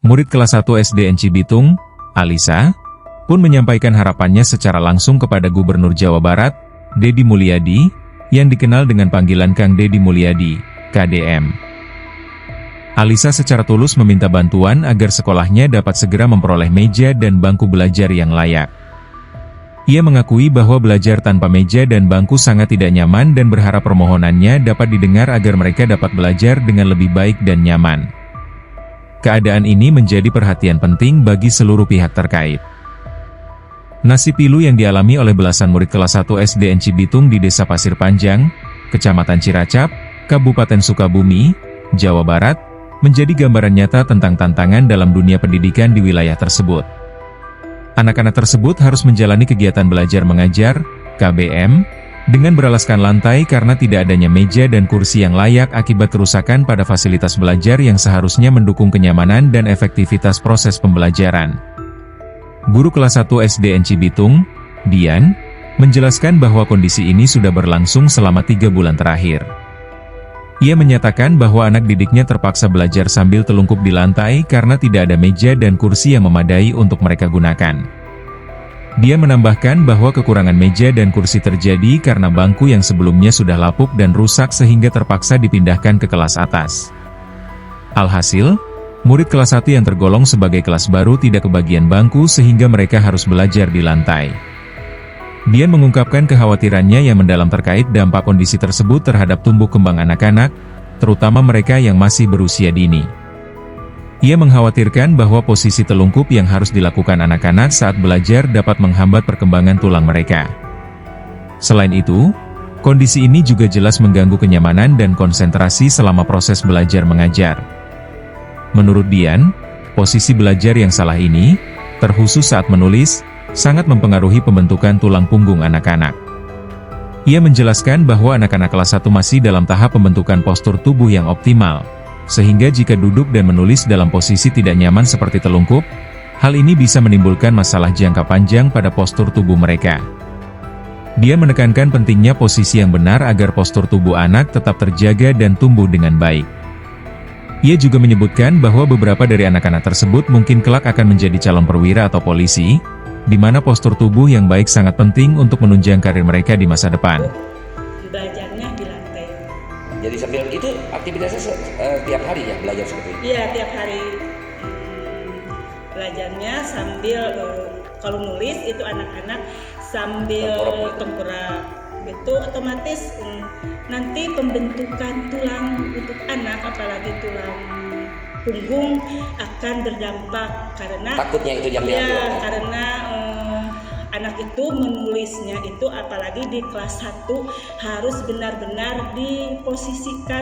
Murid kelas 1 SDN Cibitung, Alisa, pun menyampaikan harapannya secara langsung kepada Gubernur Jawa Barat, Deddy Mulyadi, yang dikenal dengan panggilan Kang Deddy Mulyadi, KDM. Alisa secara tulus meminta bantuan agar sekolahnya dapat segera memperoleh meja dan bangku belajar yang layak. Ia mengakui bahwa belajar tanpa meja dan bangku sangat tidak nyaman dan berharap permohonannya dapat didengar agar mereka dapat belajar dengan lebih baik dan nyaman. Keadaan ini menjadi perhatian penting bagi seluruh pihak terkait. Nasib pilu yang dialami oleh belasan murid kelas 1 SDN Cibitung di Desa Pasir Panjang, Kecamatan Ciracap, Kabupaten Sukabumi, Jawa Barat, menjadi gambaran nyata tentang tantangan dalam dunia pendidikan di wilayah tersebut. Anak-anak tersebut harus menjalani kegiatan belajar mengajar, KBM, dengan beralaskan lantai karena tidak adanya meja dan kursi yang layak akibat kerusakan pada fasilitas belajar yang seharusnya mendukung kenyamanan dan efektivitas proses pembelajaran. Guru kelas 1 SDN Cibitung, Dian, menjelaskan bahwa kondisi ini sudah berlangsung selama 3 bulan terakhir. Ia menyatakan bahwa anak didiknya terpaksa belajar sambil telungkup di lantai karena tidak ada meja dan kursi yang memadai untuk mereka gunakan. Dia menambahkan bahwa kekurangan meja dan kursi terjadi karena bangku yang sebelumnya sudah lapuk dan rusak sehingga terpaksa dipindahkan ke kelas atas. Alhasil, murid kelas 1 yang tergolong sebagai kelas baru tidak kebagian bangku sehingga mereka harus belajar di lantai. Dian mengungkapkan kekhawatirannya yang mendalam terkait dampak kondisi tersebut terhadap tumbuh kembang anak-anak, terutama mereka yang masih berusia dini. Ia mengkhawatirkan bahwa posisi telungkup yang harus dilakukan anak-anak saat belajar dapat menghambat perkembangan tulang mereka. Selain itu, kondisi ini juga jelas mengganggu kenyamanan dan konsentrasi selama proses belajar mengajar. Menurut Dian, posisi belajar yang salah ini, terkhusus saat menulis, sangat mempengaruhi pembentukan tulang punggung anak-anak. Ia menjelaskan bahwa anak-anak kelas 1 masih dalam tahap pembentukan postur tubuh yang optimal, sehingga jika duduk dan menulis dalam posisi tidak nyaman seperti telungkup, hal ini bisa menimbulkan masalah jangka panjang pada postur tubuh mereka. Dia menekankan pentingnya posisi yang benar agar postur tubuh anak tetap terjaga dan tumbuh dengan baik. Ia juga menyebutkan bahwa beberapa dari anak-anak tersebut mungkin kelak akan menjadi calon perwira atau polisi, di mana postur tubuh yang baik sangat penting untuk menunjang karir mereka di masa depan. Belajarnya di lantai. Jadi sambil itu aktivitasnya tiap hari ya belajar seperti itu? Iya, tiap hari belajarnya sambil kalau nulis itu anak-anak sambil tengkurap. Itu otomatis nanti pembentukan tulang untuk anak, apalagi tulang punggung akan berdampak karena takutnya itu yang ya, karena anak itu menulisnya itu apalagi di kelas 1 harus benar-benar diposisikan